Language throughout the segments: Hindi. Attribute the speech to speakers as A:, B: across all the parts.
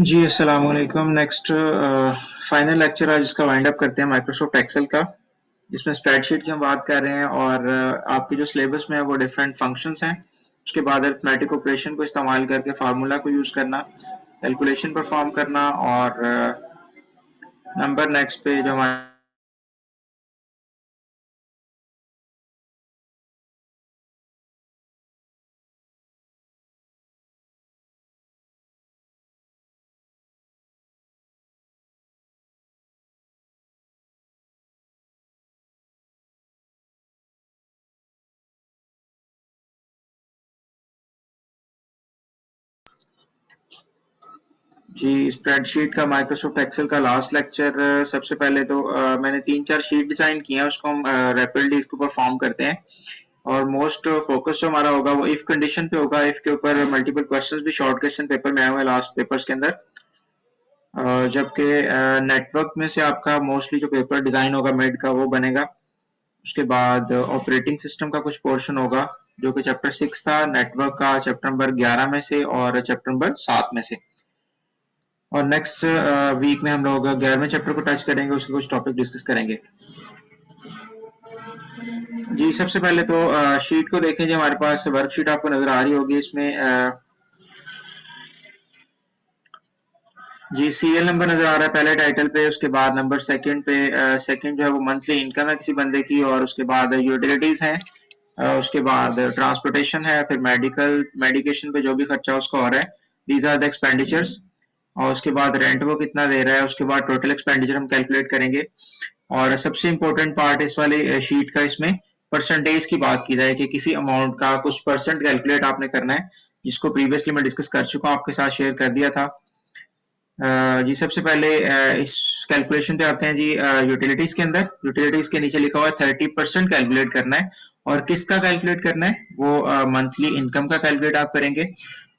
A: जी, अस्सलाम वालेकुम। नेक्स्ट फाइनल लेक्चर आज इसका वाइंड अप करते हैं माइक्रोसॉफ्ट एक्सेल का। इसमें स्प्रेडशीट की हम बात कर रहे हैं और आपके जो सिलेबस में है वो डिफरेंट फंक्शंस हैं। उसके बाद अरिथमेटिक ऑपरेशन को इस्तेमाल करके फार्मूला को यूज़ करना, कैलकुलेशन परफॉर्म करना और नंबर नेक्स्ट पे जो हमारे जी स्प्रेडशीट का माइक्रोसॉफ्ट एक्सेल का लास्ट लेक्चर। सबसे पहले तो मैंने 3-4 शीट डिज़ाइन की हैं, उसको हम रैपिडली इसको परफॉर्म करते हैं और मोस्ट फोकस जो हमारा होगा वो इफ कंडीशन पे होगा। इफ के ऊपर मल्टीपल क्वेश्चंस भी शॉर्ट क्वेश्चन पेपर में आए हुए हैं लास्ट पेपर्स के अंदर, जबकि नेटवर्क में से आपका मोस्टली जो पेपर डिजाइन होगा मिड का वो बनेगा। उसके बाद ऑपरेटिंग सिस्टम का कुछ पोर्शन होगा जो कि चैप्टर 6 था, नेटवर्क का चैप्टर नंबर 11 में से और चैप्टर नंबर 7 में से। और नेक्स्ट वीक में हम लोग 11वें चैप्टर को टच करेंगे, उसके कुछ टॉपिक डिस्कस करेंगे। जी सबसे पहले तो शीट को देखें जो हमारे पास वर्कशीट आपको नजर आ रही होगी। इसमें जी सीरियल नंबर नजर आ रहा है पहले टाइटल पे, उसके बाद नंबर सेकंड पे। सेकंड जो है वो मंथली इनकम है किसी बंदे की, और उसके बाद यूटिलिटीज हैं, उसके बाद ट्रांसपोर्टेशन है, फिर मेडिकेशन पे जो भी खर्चा उसका हो रहा है, दीज आर द एक्सपेंडिचर्स। और उसके बाद रेंट वो कितना दे रहा है, उसके बाद टोटल एक्सपेंडिचर हम कैलकुलेट करेंगे। और सबसे इम्पोर्टेंट पार्ट इस वाले शीट का, इसमें परसेंटेज की बात की जाए कि किसी अमाउंट का कुछ परसेंट कैलकुलेट आपने करना है, जिसको प्रीवियसली मैं डिस्कस कर चुका हूँ, आपके साथ शेयर कर दिया था। जी सबसे पहले इस कैलकुलेशन पे आते हैं जी। यूटिलिटीज के अंदर, यूटिलिटीज के नीचे लिखा हुआ है 30% कैलकुलेट करना है। और किसका कैलकुलेट करना है, वो मंथली इनकम का कैलकुलेट आप करेंगे।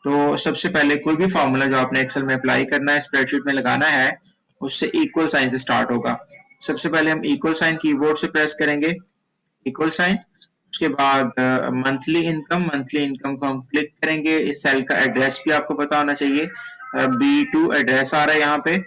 A: तो सबसे पहले कोई भी फॉर्मूला जो आपने एक्सेल में अप्लाई करना है, स्प्रेडशीट में लगाना है, उससे इक्वल साइन से स्टार्ट होगा। सबसे पहले हम इक्वल साइन कीबोर्ड से प्रेस करेंगे, इक्वल साइन। उसके बाद मंथली इनकम को हम क्लिक करेंगे। इस सेल का एड्रेस भी आपको पता होना चाहिए, B2 एड्रेस आ रहा है यहाँ पे।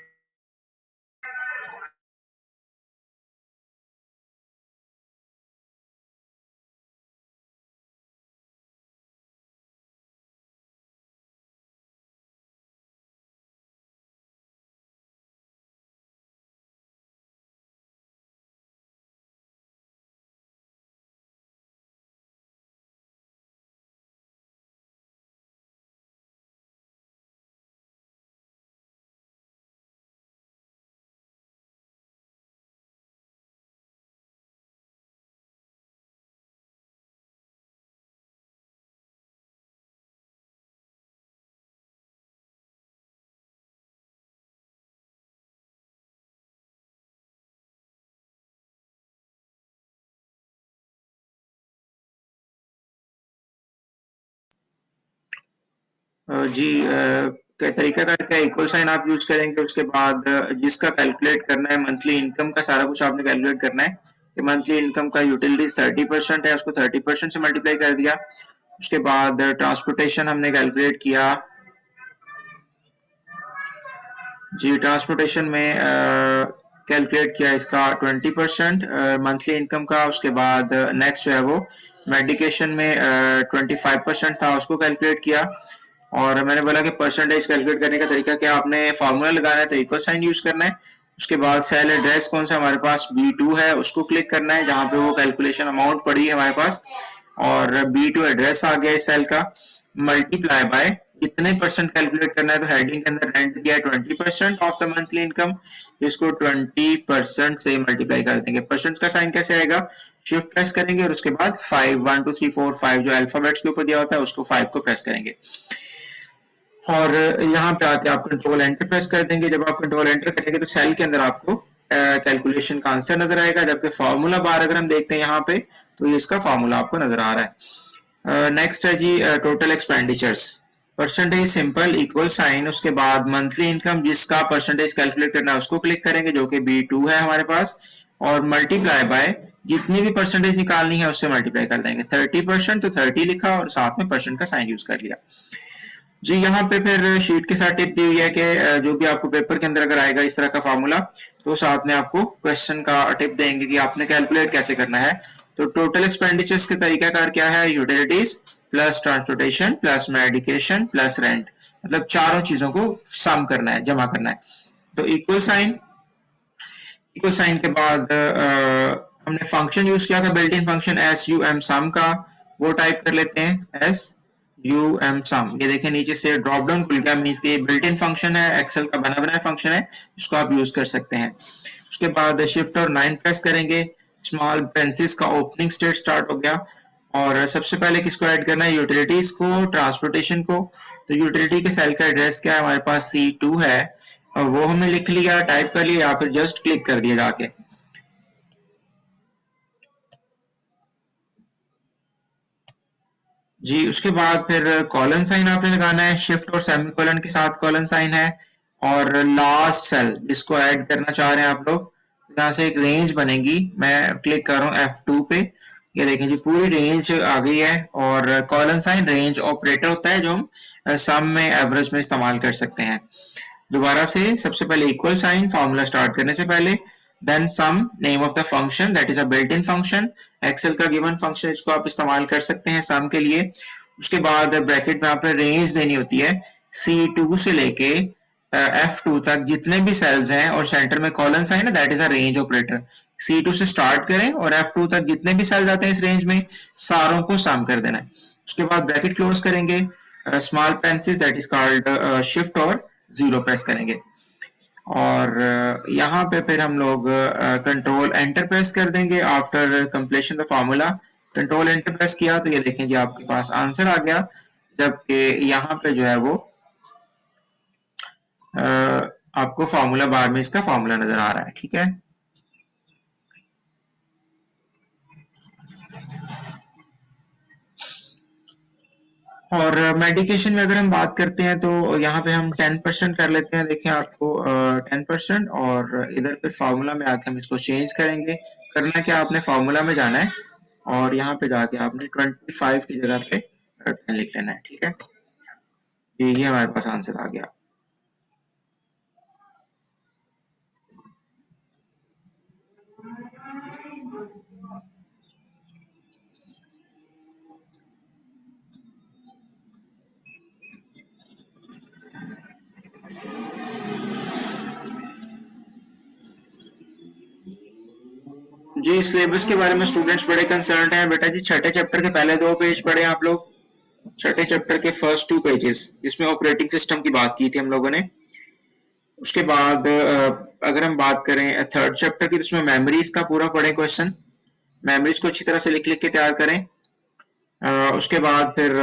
A: जी क्या तरीका का क्या, इक्वल साइन आप यूज करेंगे। उसके बाद जिसका कैलकुलेट करना है मंथली इनकम का, सारा कुछ आपने कैलकुलेट करना है कि मंथली इनकम का यूटिलिटीज 30% है, उसको 30% से मल्टीप्लाई कर दिया। उसके बाद ट्रांसपोर्टेशन हमने कैलकुलेट किया जी। ट्रांसपोर्टेशन में कैलकुलेट किया इसका 20% मंथली इनकम का। उसके बाद नेक्स्ट जो है वो मेडिकेशन में 25% था, उसको कैलकुलेट किया। और मैंने बोला कि परसेंटेज कैलकुलेट करने का तरीका क्या, आपने फार्मूला लगाना है तो इक्वल साइन यूज करना है। उसके बाद सेल एड्रेस कौन सा हमारे पास, B2 है, उसको क्लिक करना है जहां पे वो कैलकुलेशन अमाउंट पड़ी है हमारे पास। और B2 एड्रेस आ गया इस सेल का, मल्टीप्लाई बाय कितने परसेंट कैलकुलेट करना है। तो हेडिंग के अंदर रेंट दिया है 20% ऑफ द मंथली इनकम, जिसको 20% से मल्टीप्लाई कर देंगे। परसेंट का साइन कैसे आएगा, शिफ्ट प्रेस करेंगे और उसके बाद 5 1 2 3 4 5 जो अल्फाबेट्स के ऊपर दिया होता है उसको 5 को प्रेस करेंगे। और यहाँ पे आके आप कंट्रोल एंटर प्रेस कर देंगे। जब आप कंट्रोल एंटर करेंगे तो सेल के अंदर आपको कैलकुलेशन का आंसर नजर आएगा, जबकि फार्मूला बार अगर हम देखते हैं यहाँ पे तो ये इसका फार्मूला आपको नजर आ रहा है। नेक्स्ट है जी total expenditures, percentage simple equal sign, उसके बाद मंथली इनकम जिसका परसेंटेज कैलकुलेट करना है उसको क्लिक करेंगे जो कि B2 है हमारे पास, और मल्टीप्लाई बाय जितनी भी परसेंटेज निकालनी है उससे मल्टीप्लाई कर देंगे। 30% तो 30 लिखा और साथ में परसेंट का साइन यूज कर लिया जी यहाँ पे फिर शीट के साथ टिप दी हुई है कि जो भी आपको पेपर के अंदर अगर आएगा इस तरह का फार्मूला, तो साथ में आपको क्वेश्चन का टिप देंगे कि आपने कैलकुलेट कैसे करना है। तो टोटल एक्सपेंडिचर्स के तरीकाकार क्या है, utilities plus transportation plus medication plus rent, मतलब चारों चीजों को सम करना है, जमा करना है। तो इक्वल साइन के बाद हमने फंक्शन यूज किया था built in function S U M sum का, वो टाइप कर लेते हैं एस यू एम सम। ये देखें नीचे से ड्रॉप डाउन खुल गया, मींस कि ये बिल्ट इन फंक्शन है, एक्सेल का बना बनाया फंक्शन है, इसको आप यूज कर सकते हैं। उसके बाद शिफ्ट और 9 प्रेस करेंगे, स्मॉल पेंसिस का ओपनिंग स्टेट स्टार्ट हो गया। और सबसे पहले किसको ऐड करना है, यूटिलिटीज को, ट्रांसपोर्टेशन को। तो यूटिलिटी के सेल का एड्रेस क्या है, हमारे पास C2 है, और वो हमने लिख लिया, टाइप कर लिया, या फिर जस्ट क्लिक कर दिया जाके। जी उसके बाद फिर कॉलन साइन आपने लगाना है, शिफ्ट और सेमीकोलन के साथ कॉलन साइन है। और लास्ट सेल जिसको ऐड करना चाह रहे हैं आप लोग, यहाँ से एक रेंज बनेगी, मैं क्लिक कर रहा हूँ F2 पे, ये देखें जी पूरी रेंज आ गई है। और कॉलन साइन रेंज ऑपरेटर होता है जो हम सम में, एवरेज में इस्तेमाल कर सकते हैं। दोबारा से सबसे पहले इक्वल साइन फॉर्मूला स्टार्ट करने से पहले, then some name of the function that is a built in function, excel का गिवन फंक्शन, इसको आप इस्तेमाल कर सकते हैं सम के लिए। उसके बाद ब्रैकेट में आपने रेंज देनी होती है, C2 से लेके F2 तक जितने भी सेल्स हैं, और सेंटर में कॉलन साइन है, that is a range operator. C2 से स्टार्ट करें और F2 तक जितने भी सेल्स आते हैं इस रेंज में, सारों को सम कर देना है। उसके बाद ब्रैकेट क्लोज करेंगे, small parenthesis that is called shift और 0 प्रेस करेंगे। और यहाँ पे फिर हम लोग कंट्रोल एंटर प्रेस कर देंगे after completion the formula. Control enter press किया तो ये देखें जी आपके पास आंसर आ गया, जबकि यहाँ पे जो है वो आपको फार्मूला बार में इसका फार्मूला नजर आ रहा है, ठीक है। और मेडिकेशन में अगर हम बात करते हैं तो यहाँ पे हम 10% कर लेते हैं, देखें आपको 10%, और इधर फिर फार्मूला में आके हम इसको चेंज करेंगे। करना क्या, आपने फार्मूला में जाना है और यहाँ पे जाके आपने 25 की जगह पे 10 लिख लेना है, ठीक है। ये हमारे पास आंसर आ गया। जी सिलेबस के बारे में स्टूडेंट्स बड़े कंसर्न हैं बेटा जी। छठे चैप्टर के पहले 2 पेज पढ़े आप लोग, छठे चैप्टर के फर्स्ट 2 पेजेस, जिसमें ऑपरेटिंग सिस्टम की बात की थी हम लोगों ने। उसके बाद अगर हम बात करें थर्ड चैप्टर की, तो उसमें मेमोरीज का पूरा पढ़े क्वेश्चन, मेमोरीज को अच्छी तरह से लिख लिख के तैयार करें। उसके बाद फिर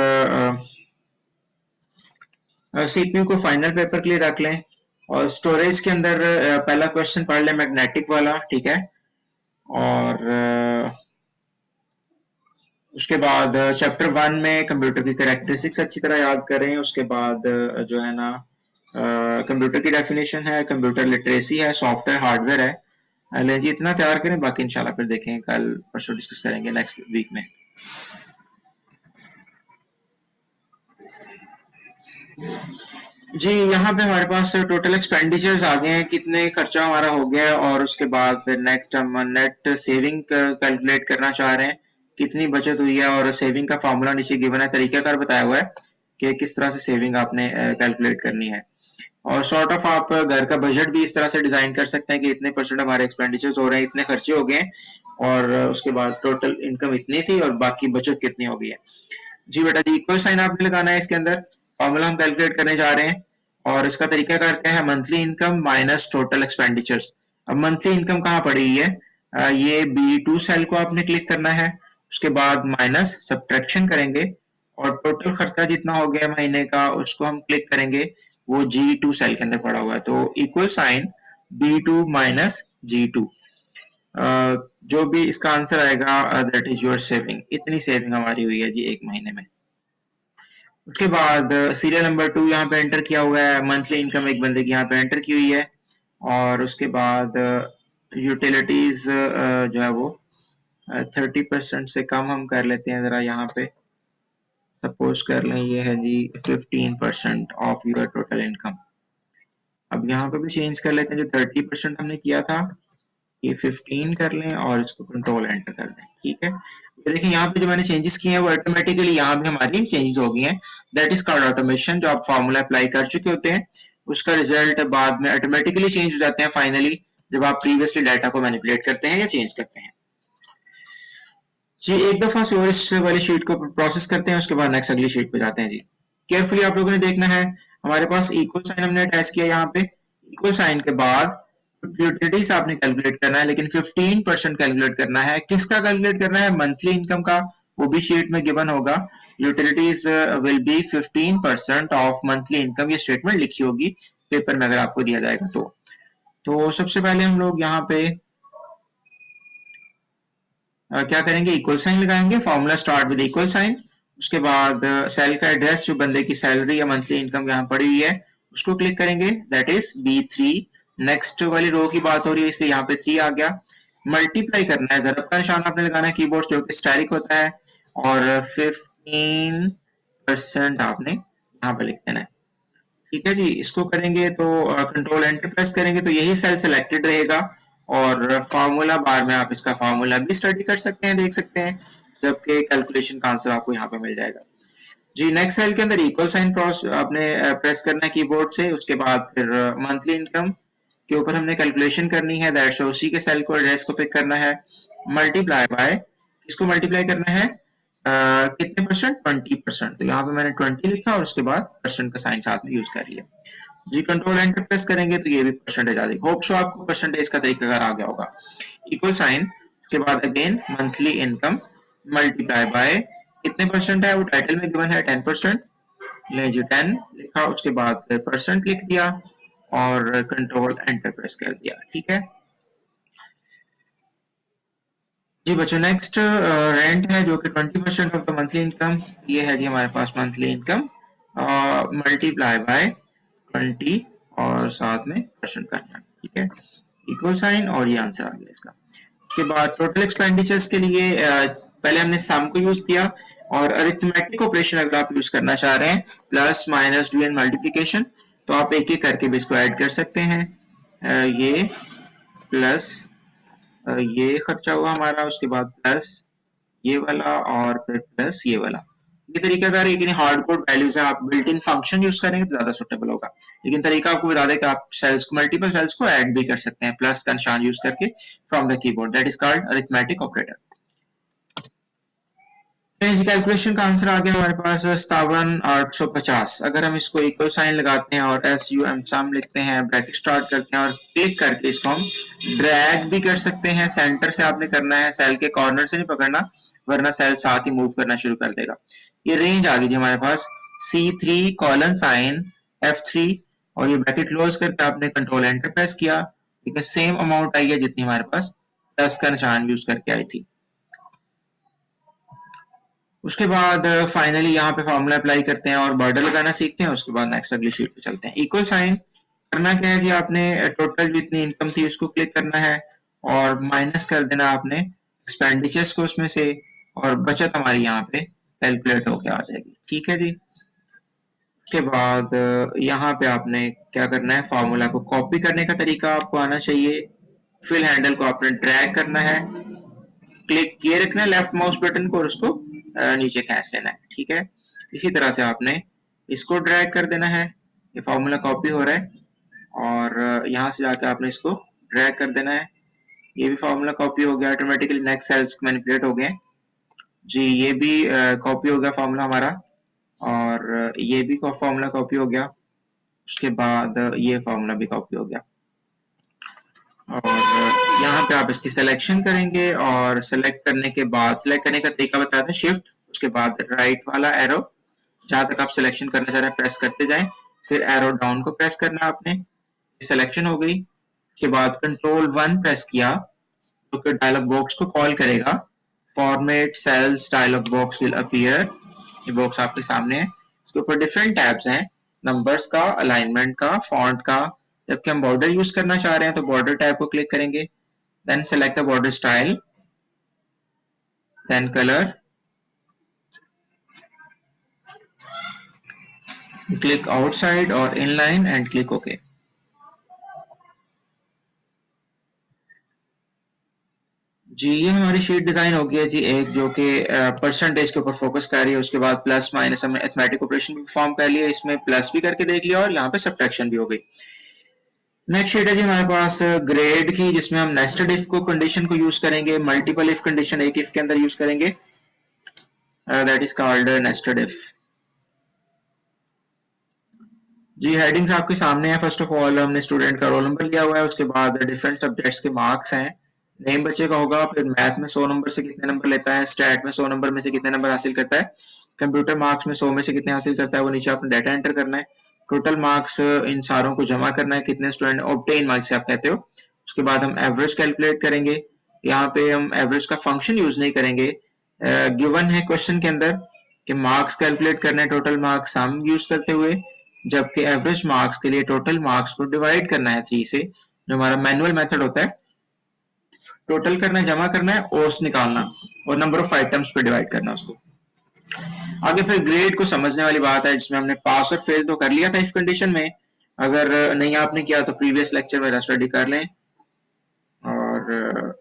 A: सीपीयू को फाइनल पेपर के लिए रख लें, और स्टोरेज के अंदर पहला क्वेश्चन पढ़ लें मैग्नेटिक वाला, ठीक है। और उसके बाद चैप्टर 1 में कंप्यूटर की कैरेक्टरिस्टिक्स अच्छी तरह याद करें। उसके बाद जो है ना कंप्यूटर की डेफिनेशन है, कंप्यूटर लिटरेसी है, सॉफ्टवेयर हार्डवेयर है। ले जी इतना तैयार करें, बाकी इंशाल्लाह फिर देखेंगे, कल परसों डिस्कस करेंगे नेक्स्ट वीक में। जी यहाँ पे हमारे पास टोटल एक्सपेंडिचर्स आ गए हैं, कितने खर्चा हमारा हो गया है, और उसके बाद फिर नेक्स्ट हम नेट सेविंग कैलकुलेट करना चाह रहे हैं, कितनी बचत हुई है। और सेविंग का फार्मूला नीचे गिवन है, तरीकाकार बताया हुआ है कि किस तरह से सेविंग आपने कैलकुलेट करनी है। और सॉर्ट ऑफ आप घर का बजट भी इस तरह से डिजाइन कर सकते हैं कि इतने परसेंट हमारे एक्सपेंडिचर्स हो रहे हैं, इतने खर्चे हो गए, और उसके बाद टोटल इनकम इतनी थी और बाकी बचत कितनी हो गई है। जी बेटा जी इक्वल साइन आपने लगाना है इसके अंदर, फॉर्मूला हम कैलकुलेट करने जा रहे हैं। और इसका तरीका क्या है, monthly income minus total expenditures. अब मंथली इनकम कहाँ पड़ी है, ये B2 सेल को आपने क्लिक करना है, उसके बाद माइनस सब्ट्रैक्शन करेंगे, और टोटल खर्चा जितना हो गया महीने का उसको हम क्लिक करेंगे, वो G2 सेल के अंदर पड़ा हुआ है। तो equal sign B2 minus G2, जो भी इसका आंसर आएगा दैट इज योर सेविंग। इतनी सेविंग हमारी हुई है जी एक महीने में। उसके बाद सीरियल नंबर 2 यहाँ पे एंटर किया हुआ है, मंथली इनकम एक बंदे की यहाँ पे एंटर की हुई है। और उसके बाद यूटिलिटीज जो है वो 30% से कम हम कर लेते हैं जरा यहाँ पे। सपोज कर लें ये है जी 15% ऑफ योर टोटल इनकम। अब यहाँ पे भी चेंज कर लेते हैं, जो 30% हमने किया था ये 15 कर लें और इसको कंट्रोल एंटर कर दें। ठीक है, तो देखिए यहाँ पे जो मैंने चेंजेस किए हैं वो ऑटोमेटिकली यहाँ भी हमारी चेंजेस हो गई हैं। That is called automation. जो आप फॉर्मूला अप्लाई कर चुके होते हैं उसका रिजल्ट बाद में ऑटोमेटिकली चेंज हो जाते हैं फाइनली, जब आप प्रीवियसली डाटा को मैनिपुलेट करते हैं या चेंज करते हैं। जी एक दफा से और इस वाली शीट को प्रोसेस करते हैं, उसके बाद नेक्स्ट अगली शीट पे जाते हैं। जी केयरफुली आप लोगों ने देखना है, हमारे पास इक्वल साइन हमने अटैच किया यहाँ पे। इक्वल साइन के बाद यूटिलिटीज आपने कैलकुलेट करना है, लेकिन 15% कैलकुलेट करना है। किसका कैलकुलेट करना है? मंथली इनकम का। वो भी शीट में गिवन होगा। Utilities will be 15% of monthly income, ये स्टेटमेंट लिखी होगी पेपर में अगर आपको दिया जाएगा तो सबसे पहले हम लोग यहाँ पे क्या करेंगे, इक्वल साइन लगाएंगे। Formula start with equal sign. उसके बाद सेल का एड्रेस, जो बंदे की सैलरी या मंथली इनकम यहाँ पड़ी हुई है उसको क्लिक करेंगे, दैट इज B3। नेक्स्ट वाली रो की बात हो रही है इसलिए यहाँ पे 3 आ गया। मल्टीप्लाई करना है, ज़रब का निशान आपने लगाना है कीबोर्ड जो कि स्टैटिक होता है, और 15% आपने यहाँ पे लिख देना है। ठीक है जी, इसको करेंगे तो कंट्रोल एंटर प्रेस करेंगे तो यही सेल सिलेक्टेड रहेगा, और फार्मूला बार में आप इसका फार्मूला भी स्टडी कर सकते हैं, देख सकते हैं, जबकि कैलकुलेशन का आंसर आपको यहाँ पे मिल जाएगा। जी नेक्स्ट सेल के अंदर इक्वल साइन आपने प्रेस करना है कीबोर्ड से। उसके बाद फिर मंथली इनकम के ऊपर हमने कैलकुलेशन करनी है, दैट्स उसी के सेल को एड्रेस को पिक करना है। मल्टीप्लाई बाय, इसको मल्टीप्लाई करना है कितने परसेंट? 20%। तो यहाँ पे मैंने 20 लिखा और उसके बाद परसेंट का साइन साथ में यूज कर लिया। जी कंट्रोल एंटर प्रेस करेंगे तो ये भी परसेंटेज आ जाएगी। होप सो आपको परसेंटेज का तरीका अगर आ गया होगा। इक्वल साइन के बाद again monthly income multiply by कितने परसेंट है, वो टाइटल में गिवन है 10%। ले जी 10 लिखा, उसके बाद परसेंट लिख दिया और कंट्रोल एंटर प्रेस कर दिया। ठीक है जी बच्चों, नेक्स्ट रेंट है जो कि 20% ऑफ द मंथली इनकम। ये है जी हमारे पास मंथली इनकम मल्टीप्लाई बाय 20 और साथ में परसेंट करना। ठीक है, इक्वल साइन और ये आंसर आ गया इसका। उसके बाद टोटल एक्सपेंडिचर्स के लिए पहले हमने सम को यूज किया, और अरिथमेटिक ऑपरेशन अगर आप यूज करना चाह रहे हैं, प्लस माइनस डिवीजन मल्टीप्लिकेशन, तो आप एक एक करके भी इसको ऐड कर सकते हैं। ये प्लस ये खर्चा हुआ हमारा, उसके बाद प्लस ये वाला और फिर प्लस ये वाला। ये तरीकाकार है, लेकिन हार्ड कोड वैल्यूज है, आप बिल्ट इन फंक्शन यूज करेंगे तो ज्यादा सुटेबल होगा। लेकिन तरीका आपको बता दें कि आप सेल्स को, मल्टीपल सेल्स को ऐड भी कर सकते हैं प्लस का निशान यूज करके from the keyboard, that is called arithmetic operator. Calculation का आंसर आ गया हमारे पास 57,850। अगर हम इसको इक्वल साइन लगाते हैं और SUM सम लिखते हैं, ब्रैकेट स्टार्ट करते हैं और क्लिक करके इसको हम ड्रैग भी कर सकते हैं। सेंटर से आपने करना है, सेल के कॉर्नर से नहीं पकड़ना, वरना सेल साथ ही मूव करना शुरू कर देगा। ये रेंज आ गई थी हमारे पास C3 कॉलन साइन F3, और ये ब्रैकेट क्लोज करके आपने कंट्रोल एंटर प्रेस किया, लेकिन सेम अमाउंट आई है जितनी हमारे पास प्लस का निशान यूज करके आई थी। उसके बाद फाइनली यहाँ पे फॉर्मूला अप्लाई करते हैं और बॉर्डर लगाना सीखते हैं। उसके बाद नेक्स्ट अगली शीट पे चलते हैं। इक्वल साइन करना क्या है जी, आपने टोटल जितनी इनकम थी उसको क्लिक करना है और माइनस कर देना आपने एक्सपेंडिचर्स को उसमें से, और बचत हमारी यहाँ पे कैलकुलेट होके आ जाएगी। ठीक है जी, उसके बाद यहाँ पे आपने क्या करना है, फॉर्मूला को कॉपी करने का तरीका आपको आना चाहिए। फिल हैंडल को आपने ड्रैग करना है, क्लिक किए रखना है लेफ्ट माउस बटन को और उसको नीचे खींच लेना है। ठीक है, इसी तरह से आपने इसको ड्रैग कर देना है। ये फार्मूला कॉपी हो रहा है और यहाँ से जाकर आपने इसको ड्रैग कर देना है। ये भी फार्मूला कॉपी हो गया, ऑटोमेटिकली नेक्स्ट सेल्स मैनिपुलेट हो गए जी। ये भी कॉपी हो गया फार्मूला हमारा, और ये भी फार्मूला कॉपी हो गया। उसके बाद ये फार्मूला भी कॉपी हो गया, और यहाँ पे आप इसकी सिलेक्शन करेंगे, और सिलेक्ट करने के बाद सिलेक्ट करने का तरीका बताया था, शिफ्ट, उसके बाद राइट वाला एरो, जहां तक आप सिलेक्शन करना चाह रहे हैं प्रेस करते जाएं, फिर एरो डाउन को प्रेस करना आपने। सिलेक्शन हो गई, उसके बाद कंट्रोल 1 प्रेस किया तो फिर डायलॉग बॉक्स को कॉल करेगा, format cells dialog box will appear. ये बॉक्स आपके सामने है, इसके ऊपर डिफरेंट टैब्स हैं, नंबर्स का, अलाइनमेंट का, फॉन्ट का। जबकि हम बॉर्डर यूज करना चाह रहे हैं तो बॉर्डर टैब को क्लिक करेंगे, then select the border style, then colour, click outside और इनलाइन एंड क्लिक ओके। जी ये हमारी शीट डिजाइन हो गई है जी, एक जो कि परसेंटेज के ऊपर फोकस कर रही है, उसके बाद प्लस माइनस हमने अरिथमेटिक ऑपरेशन भी परफॉर्म कर लिया, इसमें प्लस भी करके देख लिया और यहाँ पे सब्ट्रैक्शन भी हो गई। नेक्स्ट शीट है जी हमारे पास ग्रेड की, जिसमें हम नेस्टेड इफ को कंडीशन को यूज करेंगे, मल्टीपल इफ कंडीशन एक इफ के अंदर यूज करेंगे, that is called nested if. जी हेडिंग्स आपके सामने है। फर्स्ट ऑफ ऑल हमने स्टूडेंट का रोल नंबर लिया हुआ है, उसके बाद डिफरेंट सब्जेक्ट्स के मार्क्स हैं, नेम बच्चे का होगा, फिर मैथ में 100 नंबर से कितने नंबर लेता है, स्टैट में 100 नंबर में से कितने नंबर हासिल करता है, कंप्यूटर मार्क्स में 100 में से कितने हासिल करता है, वो नीचे आपने डाटा एंटर करना है, टोटल मार्क्स इन सारों को जमा करना है, कितने स्टूडेंट ऑब्टेन मार्क्स से आप कहते हो। उसके बाद हम एवरेज कैलकुलेट करेंगे, यहाँ पे हम एवरेज का फंक्शन यूज नहीं करेंगे, गिवन है क्वेश्चन के अंदर कि मार्क्स कैलकुलेट करना है, टोटल मार्क्स हम यूज करते हुए, जबकि एवरेज मार्क्स के लिए टोटल मार्क्स को डिवाइड करना है 3 से, जो हमारा मैनुअल मेथड होता है, टोटल करना है, जमा करना है, ओस निकालना और नंबर ऑफ आइटम्स पे डिवाइड करना उसको। आगे फिर ग्रेड को समझने वाली बात है, जिसमें हमने पास और फेल तो कर लिया था इफ कंडीशन में, अगर नहीं आपने किया तो प्रीवियस लेक्चर में स्टडी कर लें और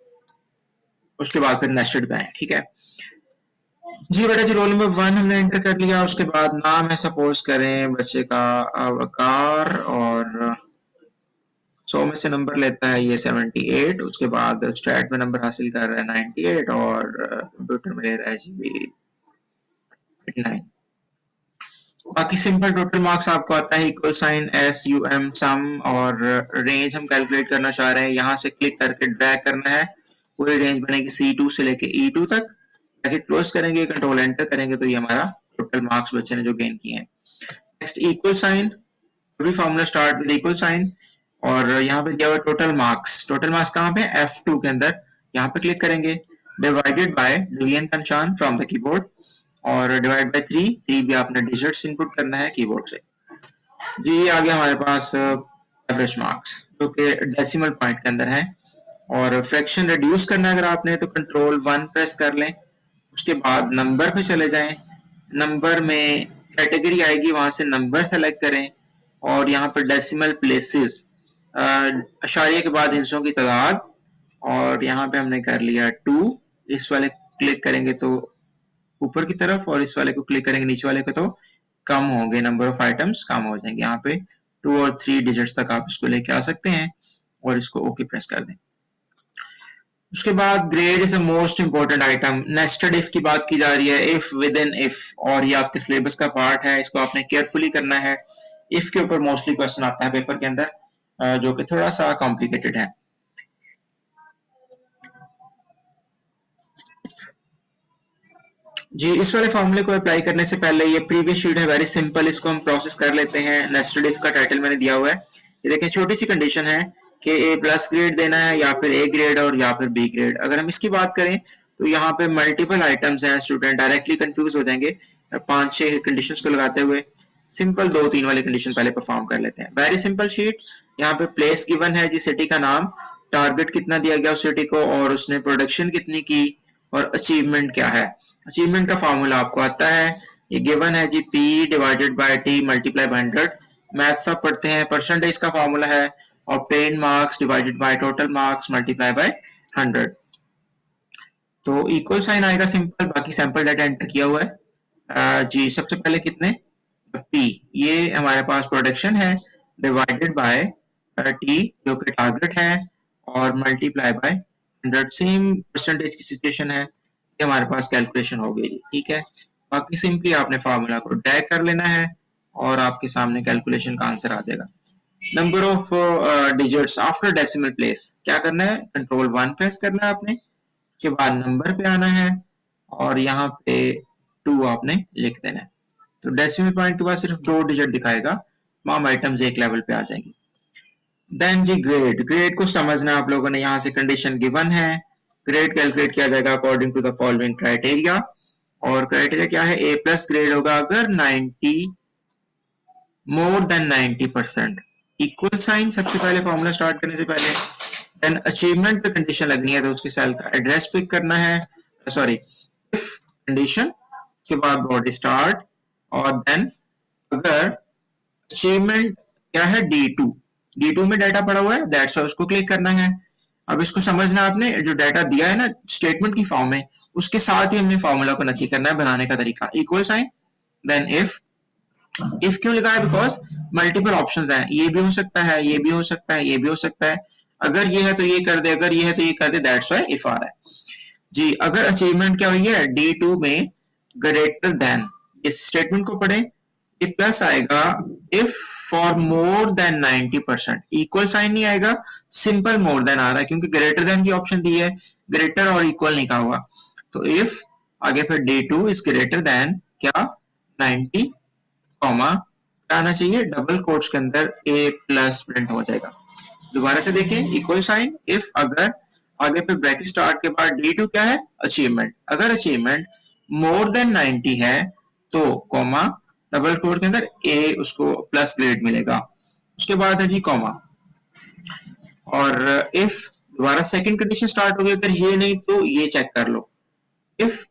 A: उसके बाद फिर नेस्टेड पे आए, ठीक है जी। बेटा जी रोल नंबर 1 हमने एंटर कर लिया, उसके बाद नाम है सपोज करें बच्चे का अवकार, और 100 में से नंबर लेता है ये 78, उसके बाद स्टैट में नंबर हासिल कर रहा है 98 और कंप्यूटर में ले रहा है जी 89। बाकी सिंपल टोटल मार्क्स आपको आता है, equal sign S U M sum, और रेंज हम कैलकुलेट करना चाह रहे हैं, यहाँ से क्लिक करके ड्रैग करना है, पूरी रेंज बनेगी C2 से लेके E2 तक, ब्रैकेट क्लोज करेंगे, कंट्रोल एंटर करेंगे तो ये हमारा टोटल मार्क्स बच्चे ने जो गेन किए हैं। Next equal sign, formula start with equal sign, और यहाँ पे दिया हुआ टोटल मार्क्स, टोटल मार्क्स कहाँ पे F2 के अंदर, यहाँ पे क्लिक करेंगे, डिवाइडेड बाय डिवीजन का निशान फ्रॉम द कीबोर्ड, और डिवाइड बाय 3 भी आपने डिजिट्स इनपुट करना है कीबोर्ड से। जी ये आ गया हमारे पास एवरेज मार्क्स, जो कि डेसिमल पॉइंट के अंदर है, और फ्रैक्शन रिड्यूस करना है अगर आपने तो कंट्रोल 1 प्रेस कर लें, उसके बाद नंबर पे चले जाएं, नंबर में कैटेगरी आएगी, वहां से नंबर सेलेक्ट करें, और यहाँ पर डेसिमल प्लेसेस, अशारिये के बाद हिस्सों की तादाद, और यहाँ पे हमने कर लिया 2, इस वाले क्लिक करेंगे तो ऊपर की तरफ, और इस वाले को क्लिक करेंगे नीचे वाले को तो कम होंगे, नंबर ऑफ आइटम्स कम हो जाएंगे, यहाँ पे 2 और 3 डिजिट्स तक आप इसको लेके आ सकते हैं, और इसको ओके प्रेस कर दें। उसके बाद grade is a most important item, nested if की बात की जा रही है, इफ विद इन इफ, और ये आपके सिलेबस का पार्ट है, इसको आपने केयरफुली करना है। इफ के ऊपर मोस्टली क्वेश्चन आता है पेपर के अंदर, जो कि थोड़ा सा कॉम्प्लिकेटेड है। जी इस वाले फॉर्मूले को अप्लाई करने से पहले, ये प्रीवियस शीट है वेरी सिंपल, इसको हम प्रोसेस कर लेते हैं। नेस्टेड इफ का टाइटल मैंने दिया हुआ है, ये देखें छोटी सी कंडीशन है कि ए प्लस ग्रेड देना है, या फिर ए ग्रेड और या फिर बी ग्रेड। अगर हम इसकी बात करें तो यहाँ पे मल्टीपल आइटम्स हैं, स्टूडेंट डायरेक्टली कंफ्यूज हो जाएंगे 5-6 कंडीशंस को लगाते हुए। सिंपल 2-3 वाली कंडीशन पहले परफॉर्म कर लेते हैं। वेरी सिंपल शीट, यहाँ पे प्लेस गिवन है जी, सिटी का नाम, टारगेट कितना दिया गया उस सिटी को, और उसने प्रोडक्शन कितनी की, और अचीवमेंट क्या है। अचीवमेंट का फॉर्मूला आपको आता है, ये गिवन है जी P divided by T multiply by 100। Maths आप पढ़ते हैं, परसेंटेज का फॉर्मूला है obtain marks divided by total marks multiply by 100। तो इक्वल साइन आएगा सिंपल, बाकी सैंपल डाटा एंटर किया हुआ है। जी सबसे पहले कितने P, ये हमारे पास प्रोडक्शन है, डिवाइडेड बाय T जो कि टारगेट है, और मल्टीप्लाई बाय 100, सेम परसेंटेज की सिचुएशन है, ये हमारे पास कैलकुलेशन हो गई, ठीक है। बाकी सिंपली आपने फार्मूला को ड्रैग कर लेना है और आपके सामने कैलकुलेशन का आंसर आ जाएगा। Number of digits after decimal place, क्या करना है, कंट्रोल 1 प्रेस करना है आपने, उसके बाद नंबर पे आना है, और यहाँ पे 2 आपने लिख देना है। तो डेसिमल पॉइंट के बाद सिर्फ 2 डिजिट दिखाएगा, तमाम आइटम्स एक लेवल पे आ जाएंगी। देन जी ग्रेड, ग्रेड को समझना आप लोगों ने, यहाँ से कंडीशन गिवन है, ग्रेड कैलकुलेट किया जाएगा according to the following criteria, और क्राइटेरिया क्या है, ए प्लस ग्रेड होगा अगर 90 मोर देन 90%। इक्वल साइन सबसे पहले फॉर्मूला स्टार्ट करने से पहले, देन अचीवमेंट पे कंडीशन लगनी है तो उसके सेल का एड्रेस पिक करना है, सॉरी इफ कंडीशन के बाद बॉडी स्टार्ट, और देन अगर अचीवमेंट क्या है, D2 में डाटा पड़ा हुआ है, दैट्स वाई उसको क्लिक करना है। अब इसको समझना, आपने जो डाटा दिया है ना स्टेटमेंट की फॉर्म में, उसके साथ ही हमने फॉर्मूला को नक्की करना है, बनाने का तरीका इक्वल साइन, देन इफ क्यों लिखा है, बिकॉज मल्टीपल ऑप्शंस हैं, ये भी हो सकता है, ये भी हो सकता है, ये भी हो सकता है, अगर ये है तो ये कर दे, अगर ये है तो ये कर दे, दैट्स व्हाई इफ आ रहा है जी। अगर अचीवमेंट क्या हुई है, D2 में ग्रेटर देन, इस स्टेटमेंट को पढ़े, ये प्लस आएगा if for more than 90%, equal sign नहीं आएगा, सिंपल मोर देन आ रहा है क्योंकि ग्रेटर देन की ऑप्शन दी है, ग्रेटर और इक्वल नहीं कहा हुआ, तो इफ आगे फिर D2 इज ग्रेटर देन क्या 90, कॉमा आना चाहिए, डबल कोट्स के अंदर A प्लस प्रिंट हो जाएगा। दोबारा से देखें, इक्वल साइन, इफ अगर आगे फिर ब्रैकेट स्टार्ट के बाद D2 क्या है, अचीवमेंट, अगर अचीवमेंट मोर देन 90 है तो कॉमा डबल कोट के अंदर A उसको प्लस ग्रेड मिलेगा, उसके बाद है जी कॉमा, और इफ दोबारा सेकंड कंडीशन स्टार्ट हो गई, अगर ये नहीं तो ये चेक कर लो, इफ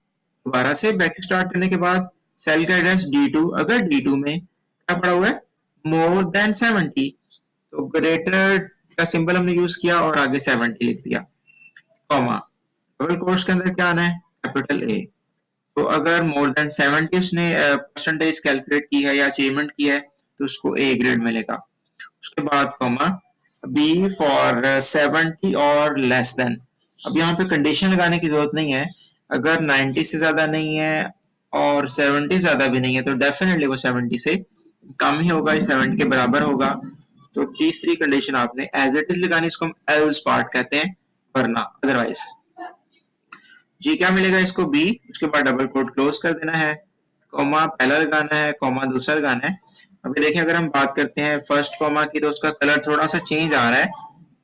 A: दोबारा से ब्रैकेट स्टार्ट करने के बाद सेल का एड्रेस D2, अगर D2 में क्या पड़ा हुआ है, मोर देन 70, तो ग्रेटर का सिंबल हमने यूज किया और आगे 70 लिख दिया, कॉमा डबल कोट्स के अंदर क्या आना है, कैपिटल A, तो अगर मोर देन 70 उसने परसेंटेज कैलकुलेट की है या अचीवमेंट की है तो उसको A ग्रेड मिलेगा, उसके बाद कॉमा B फॉर 70 और लेस देन, अब यहाँ पे कंडीशन लगाने की जरूरत नहीं है, अगर 90 से ज्यादा नहीं है और 70 ज्यादा भी नहीं है तो डेफिनेटली वो 70 से कम ही होगा, 70 के बराबर होगा, तो तीसरी कंडीशन आपने एज इट इज लगानी, इसको हम एल्स पार्ट कहते हैं, वरना अदरवाइज जी क्या मिलेगा इसको B, उसके बाद डबल कोट क्लोज कर देना है, कॉमा पहला लगाना है, कॉमा दूसरा लगाना है। अभी देखिए अगर हम बात करते हैं फर्स्ट कॉमा की तो उसका कलर थोड़ा सा चेंज आ रहा है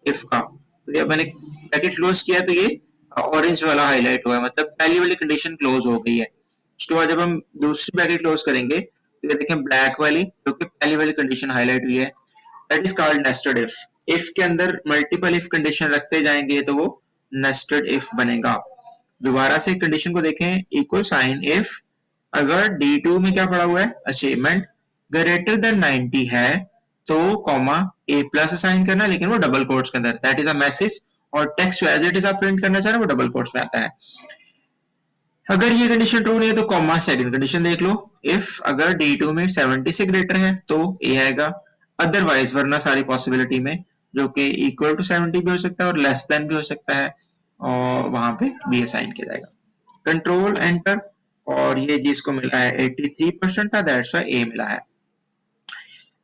A: इफ का, तो ये मैंने ब्रैकेट क्लोज किया तो ये ऑरेंज वाला हाईलाइट हुआ है, मतलब पहली वाली कंडीशन क्लोज हो गई है। उसके बाद जब हम दूसरी ब्रैकेट क्लोज करेंगे तो ये देखें ब्लैक वाली जो कि पहली वाली कंडीशन हाईलाइट हुई है, that is called nested if. If के अंदर मल्टीपल इफ कंडीशन रखते जाएंगे तो वो नेस्टेड इफ बनेगा। दोबारा से कंडीशन को देखें, इक्वल साइन इफ अगर D2 में क्या पड़ा हुआ है, अचीवमेंट ग्रेटर देन 90 है तो कॉमा A प्लस असाइन करना, लेकिन वो डबल कोट्स के अंदर, दैट इज अ मैसेज, और टेक्स्ट एज इट इज आप प्रिंट करना चाह रहे हैं वो डबल कोट्स में आता है। अगर ये कंडीशन ट्रू नहीं है तो कॉमा सेकंड कंडीशन देख लो, इफ अगर D2 में 70 से ग्रेटर है तो A आएगा, अदरवाइज वरना सारी पॉसिबिलिटी में जो कि इक्वल टू 70 भी हो सकता है और लेस देन भी हो सकता है, और वहां पे B असाइन किया जाएगा, कंट्रोल एंटर, और ये जिसको मिला है 83% था, दैट्स व्हाई A मिला है।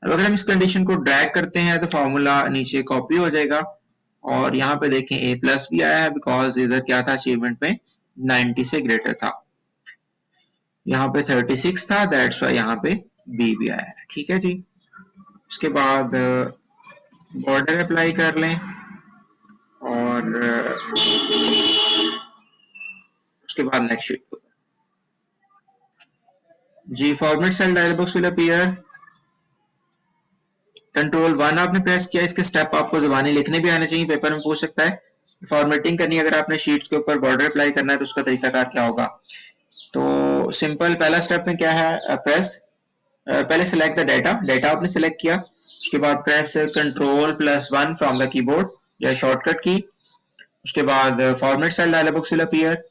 A: अब अगर हम इस कंडीशन को ड्रैग करते हैं तो फॉर्मूला नीचे कॉपी हो जाएगा, और यहाँ पे देखें A प्लस भी आया है बिकॉज इधर क्या था, अचीवमेंट में 90 से ग्रेटर था, यहाँ पे 36 था, दैट्स व्हाई यहाँ पे B भी आया है, ठीक है जी। उसके बाद बॉर्डर अप्लाई कर लें, और उसके बाद नेक्स्ट शीट जी, format cell dialog box will appear, control 1 आपने प्रेस किया, इसके स्टेप आपको जुबानी लिखने भी आने चाहिए, पेपर में पूछ सकता है। फॉर्मेटिंग करनी है अगर आपने शीट्स के ऊपर बॉर्डर अप्लाई करना है तो उसका तरीकाकार क्या होगा, तो सिंपल पहला स्टेप में क्या है, प्रेस पहले सिलेक्ट द डाटा, डाटा आपने सिलेक्ट किया, उसके बाद press control +1 from the keyboard या शॉर्टकट की, उसके बाद format cell dialog box will appear,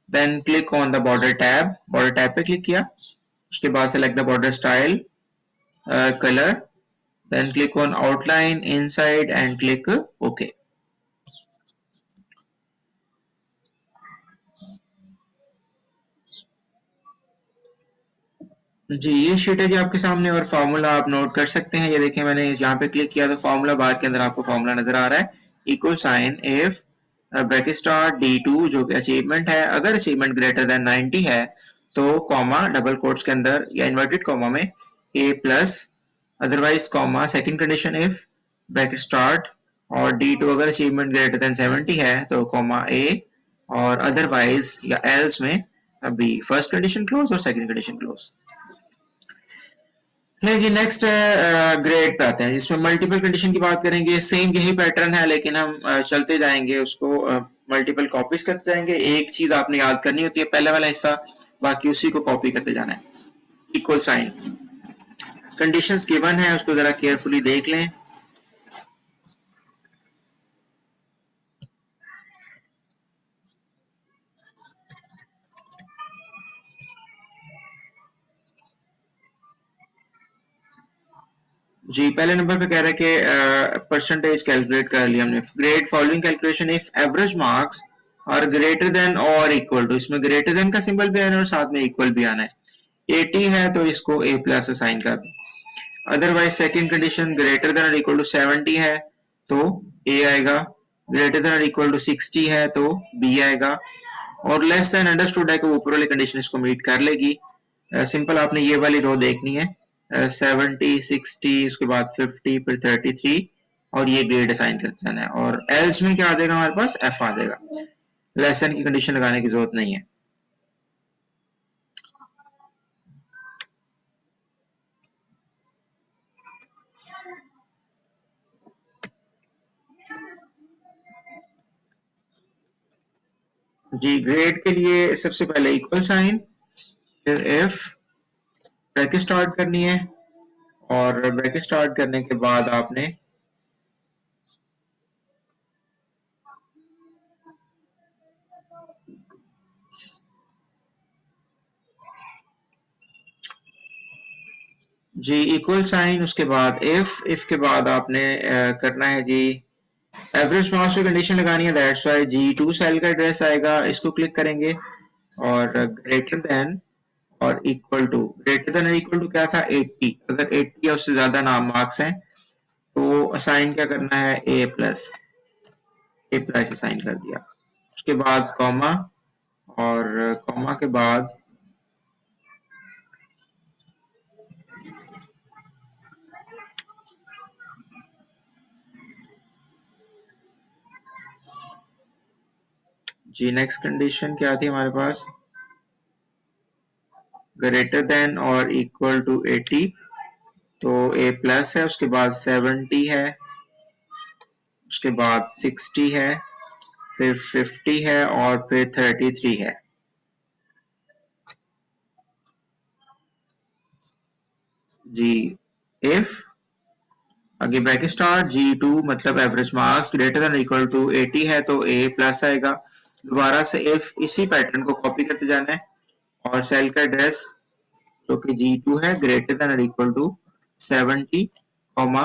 A: then click on the border tab पे क्लिक किया, उसके बाद select the border style colour, then click on outline inside and click OK। जी ये शीट है जी आपके सामने, और फार्मूला आप नोट कर सकते हैं, ये देखें मैंने यहाँ पे क्लिक किया तो फार्मूला बार के अंदर आपको फार्मूला नजर आ रहा है, equal sign if bracket start D2 जो कि अचीवमेंट है, अगर अचीवमेंट ग्रेटर देन 90 है तो कॉमा डबल कोट्स के अंदर या इन्वर्टेड कॉमा में A plus, otherwise comma second condition if bracket start और D2 अगर अचीवमेंट ग्रेटर देन 70 है तो कॉमा A, और अदरवाइज या एल्स में B, फर्स्ट कंडीशन क्लोज और सेकंड कंडीशन क्लोज। नहीं जी, नेक्स्ट ग्रेड पे आते हैं जिसमें मल्टीपल कंडीशन की बात करेंगे, सेम यही पैटर्न है लेकिन हम चलते जाएंगे, उसको मल्टीपल कॉपीज करते जाएंगे। एक चीज आपने याद करनी होती है, पहले वाला हिस्सा, बाकी उसी को कॉपी करते जाना है। इक्वल साइन, कंडीशंस गिवन है उसको जरा केयरफुली देख लें। जी पहले नंबर पे कह रहा है कि परसेंटेज कैलकुलेट कर लिया हमने। Grade following calculation if average marks are greater than और इक्वल टू, इसमें ग्रेटर देन का सिंबल भी आना है और साथ में इक्वल भी आना है। 80 है तो इसको ए प्लस असाइन कर दो। Otherwise second condition greater than और इक्वल टू 70 है तो ए आएगा, ग्रेटर देन और इक्वल टू 60 है तो बी आएगा, और लेस देन अंडरस्टूड है कि ऊपर वाली कंडीशन इसको मीट कर लेगी। सिंपल आपने ये वाली रो देखनी है, 70 60 उसके बाद 50 फिर 33 और ये ग्रेड असाइन करते जाना है। और एल्स में क्या आ जाएगा हमारे पास, एफ आ जाएगा। लेस देन की कंडीशन लगाने की जरूरत नहीं है। जी ग्रेड के लिए सबसे पहले इक्वल साइन, फिर एफ, ब्रैकेट स्टार्ट करनी है, और ब्रैकेट स्टार्ट करने के बाद आपने जी इक्वल साइन, उसके बाद इफ के बाद आपने करना है जी एवरेज मार्क्स की कंडीशन लगानी है। दैट्स व्हाई G2 सेल का एड्रेस आएगा, इसको क्लिक करेंगे और ग्रेटर देन और इक्वल टू, ग्रेटर देन और इक्वल टू क्या था 80, अगर 80 या उससे ज्यादा नाम मार्क्स हैं तो असाइन क्या करना है ए प्लस असाइन कर दिया। उसके बाद कॉमा, और कॉमा के बाद जी नेक्स्ट कंडीशन क्या थी हमारे पास, ग्रेटर देन और इक्वल टू 80 तो ए प्लस है, उसके बाद 70 है, उसके बाद 60 है, फिर 50 है और फिर 33 है। जी इफ आगे ब्रैकेट स्टार्ट G2 मतलब average marks greater than equal to 80 है तो ए प्लस आएगा। दोबारा से इफ इसी पैटर्न को कॉपी करते जाना है और सेल का एड्रेस जो कि G2 है ग्रेटर देन और इक्वल टू 70 कॉमा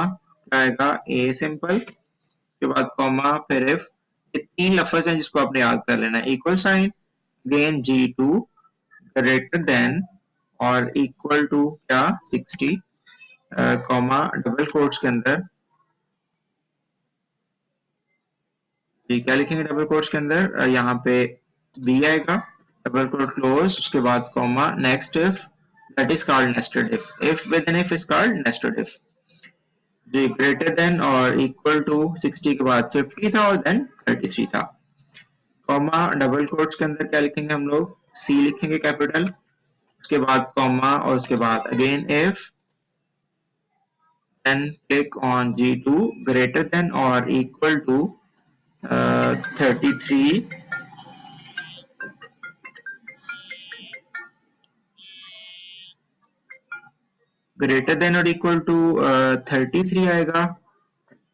A: आएगा ए सिंपल के बाद कॉमा फिर इफ। ये तीन लफ्ज हैं जिसको आपने याद कर लेना है। Equal sign again G2 greater than और इक्वल टू क्या 60 कॉमा डबल कोट्स के अंदर, जी क्या लिखेंगे डबल कोट्स के अंदर, यहाँ पे बी आएगा, डबल कोट क्लोज, उसके बाद comma next if that is called nested if with an if is called nested if. जी ग्रेटर देन और इक्वल टू 60 के बाद 50 था और देन 33 था, कॉमा डबल कोट्स के अंदर क्या लिखेंगे हम लोग, सी लिखेंगे कैपिटल, उसके बाद कॉमा और उसके बाद again if, then click on G2 greater than or equal to 33 greater than और इक्वल टू 33 आएगा,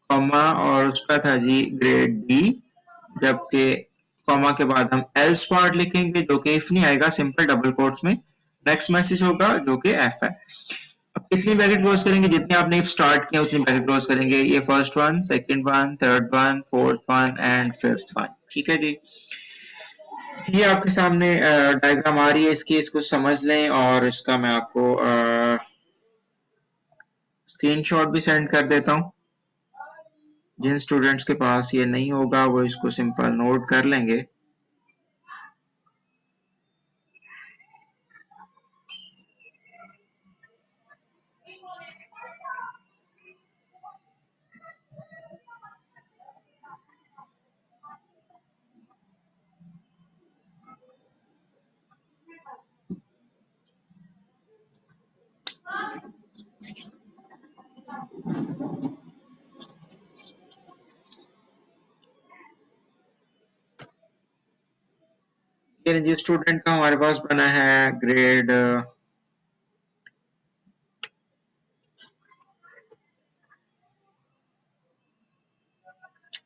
A: कॉमा और उसका था जी ग्रेड डी, जबकि कॉमा के बाद हम एल्स पार्ट लिखेंगे जो कि इफ नहीं आएगा, सिंपल डबल कोट्स में नेक्स्ट मैसेज होगा जो कि एफ है। अब कितनी ब्रैकेट क्लोज करेंगे, जितने आपने इफ स्टार्ट किया उतनी ब्रैकेट क्लोज करेंगे। ये first one, second one, third one, fourth one and fifth one. ठीक है जी, ये आपके सामने डायग्राम आ रही है इसकी, इसको समझ लें और इसका मैं आपको स्क्रीनशॉट भी सेंड कर देता हूँ। जिन स्टूडेंट्स के पास ये नहीं होगा वो इसको सिंपल नोट कर लेंगे। ये जी स्टूडेंट का हमारे पास बना है ग्रेड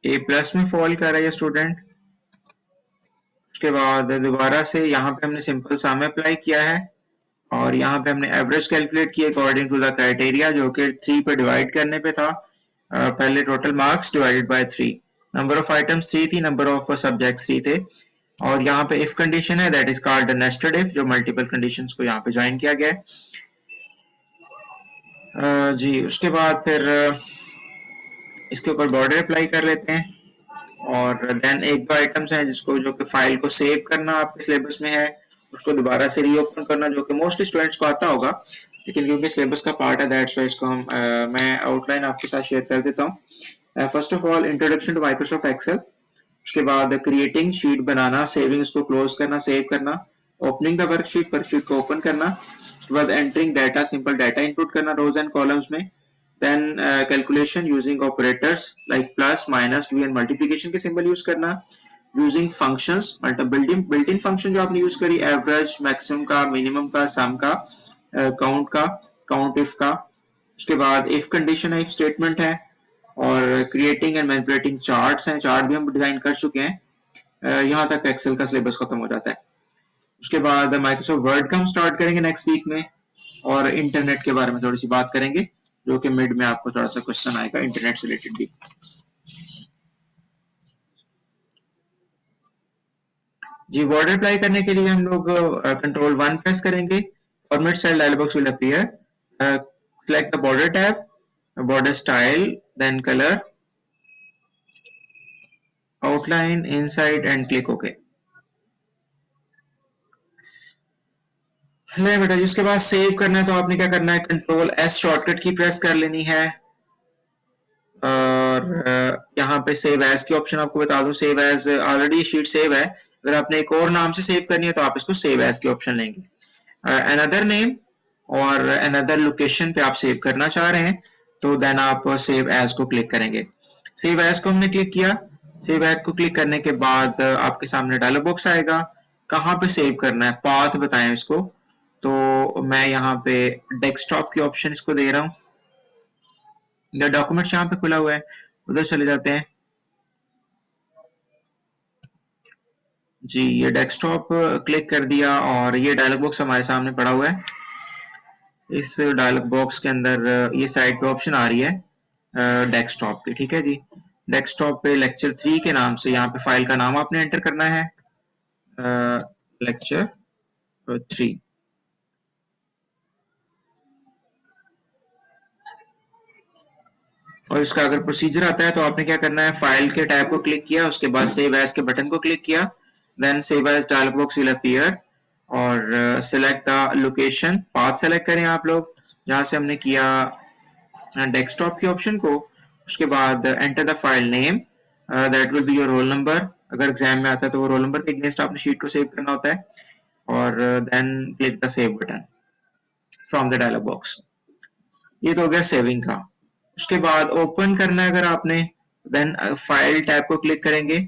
A: A+ में फॉल कर रहा है स्टूडेंट। उसके बाद दोबारा से यहाँ पे हमने सिंपल सम अप्लाई किया है और यहाँ पे हमने एवरेज कैलकुलेट किया अकॉर्डिंग टू द क्राइटेरिया, जो कि 3 पे डिवाइड करने पे था। पहले total marks divided by 3, number of items 3 थी, नंबर ऑफ सब्जेक्ट्स 3 थे। और यहाँ पे इफ कंडीशन है, that is called nested if, जो मल्टीपल कंडीशंस को यहाँ पे ज्वाइन किया गया है। जी उसके बाद फिर इसके ऊपर बॉर्डर अप्लाई कर लेते हैं और देन एक दो आइटम्स हैं जिसको जो कि फाइल को सेव करना आपके सिलेबस में है, उसको दोबारा से रीओपन करना, जो कि मोस्टली स्टूडेंट्स को आता होगा, लेकिन क्योंकि सिलेबस का पार्ट है दैट्स वाई इसको हम मैं आउटलाइन आपके साथ शेयर कर देता हूँ। First of all introduction to Microsoft Excel, उसके बाद क्रिएटिंग शीट बनाना, सेविंग उसको क्लोज करना, सेव करना, ओपनिंग द वर्कशीट को ओपन करना, उसके बाद entering data, simple data input करना रोज एंड कॉलम्स में, then calculation using operators like plus minus division multiplication के सिंबल यूज करना, using functions built in function जो आपने यूज करी, एवरेज, मैक्सिमम का, मिनिमम का, सम का, काउंट का, काउंट इफ का। उसके बाद इफ कंडीशन है, इफ स्टेटमेंट है, और क्रिएटिंग एंड मैनिपुलेटिंग चार्ट्स हैं, चार्ट भी हम डिजाइन कर चुके हैं। यहाँ तक एक्सेल का सिलेबस खत्म हो जाता है। उसके बाद माइक्रोसॉफ्ट वर्ड का हम स्टार्ट करेंगे नेक्स्ट वीक में, और इंटरनेट के बारे में थोड़ी सी बात करेंगे, जो कि मिड में आपको थोड़ा सा क्वेश्चन आएगा इंटरनेट से रिलेटेड भी। जी बॉर्डर अप्लाई करने के लिए हम लोग Ctrl+1 प्रेस करेंगे, format style dialog box will appear, select the border tab, border style, then color, outline, inside and click OK। ले बेटा, जिसके बाद सेव करना है तो आपने क्या करना है, Ctrl+S शॉर्टकट की प्रेस कर लेनी है, और यहाँ पे सेव एज की ऑप्शन आपको बता दूं, save as already sheet save है, अगर आपने एक और नाम से सेव करनी है तो आप इसको सेव एज की ऑप्शन लेंगे। अनदर नेम और अनदर लोकेशन पे आप सेव करना चाह रहे हैं तो देन आप सेव एज को क्लिक करेंगे। सेव एज को हमने क्लिक किया, सेव एज को क्लिक करने के बाद आपके सामने डायलॉग बॉक्स आएगा, कहाँ पे सेव करना है, पाथ बताएं इसको, तो मैं यहाँ पे डेस्कटॉप की ऑप्शन इसको दे रहा हूँ। डॉक्यूमेंट्स यहाँ पे खुला हुआ है, उधर चले जाते हैं। जी ये डेस्कटॉप क्लिक कर दिया और ये डायलॉग बॉक्स हमारे सामने पड़ा हुआ है। इस डायलॉग बॉक्स के अंदर ये साइड पे ऑप्शन आ रही है डेस्कटॉप की, ठीक है जी। डेस्कटॉप पे लेक्चर 3 के नाम से यहाँ पे फाइल का नाम आपने एंटर करना है, लेक्चर 3। और इसका अगर प्रोसीजर आता है तो आपने क्या करना है, फाइल के टैब को क्लिक किया, उसके बाद सेव एज के बटन को क्लिक किया, then save as dialog box will appear, और select the location, path select करें आप लोग जहां से हमने किया डेस्कटॉप की ऑप्शन को। उसके बाद enter the file name, that will be your roll number, अगर एग्जाम में आता है तो वो रोल नंबर के अगेंस्ट आपने शीट को सेव करना होता है, और then click the save button from the dialog box. ये तो हो गया सेविंग का। उसके बाद ओपन करना है अगर आपने, देन फाइल टैब को क्लिक करेंगे,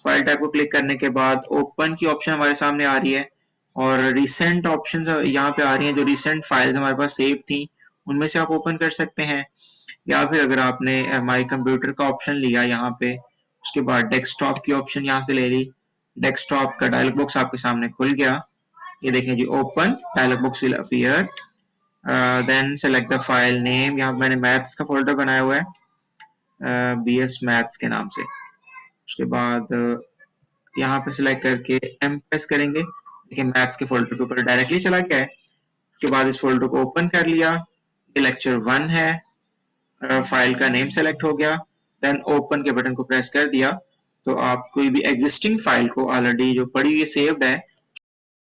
A: फाइल टैब को क्लिक करने के बाद ओपन की ऑप्शन हमारे सामने आ रही है, और रिसेंट ऑप्शंस यहाँ पे आ रही हैं, जो रिसेंट फाइल्स हमारे पास सेव थी उनमें से आप ओपन कर सकते हैं, या फिर अगर आपने माई कंप्यूटर का ऑप्शन लिया यहाँ पे, उसके बाद डेस्कटॉप की ऑप्शन यहाँ से ले ली, डेस्कटॉप का डायलॉग बॉक्स आपके सामने खुल गया। ये देखें जी, open dialog box will appear, then select the file name, यहाँ मैंने मैथ्स का फोल्डर बनाया हुआ है BS मैथ्स के नाम से। उसके बाद यहाँ पे सिलेक्ट करके M प्रेस करेंगे, देखिए मैथ्स के फोल्डर के ऊपर डायरेक्टली चला गया है। उसके बाद इस फोल्डर को ओपन कर लिया, ये लेक्चर 1 है, फाइल का नेम सेलेक्ट हो गया, देन ओपन के बटन को प्रेस कर दिया, तो आप कोई भी एग्जिस्टिंग फाइल को ऑलरेडी जो पड़ी हुई सेव्ड है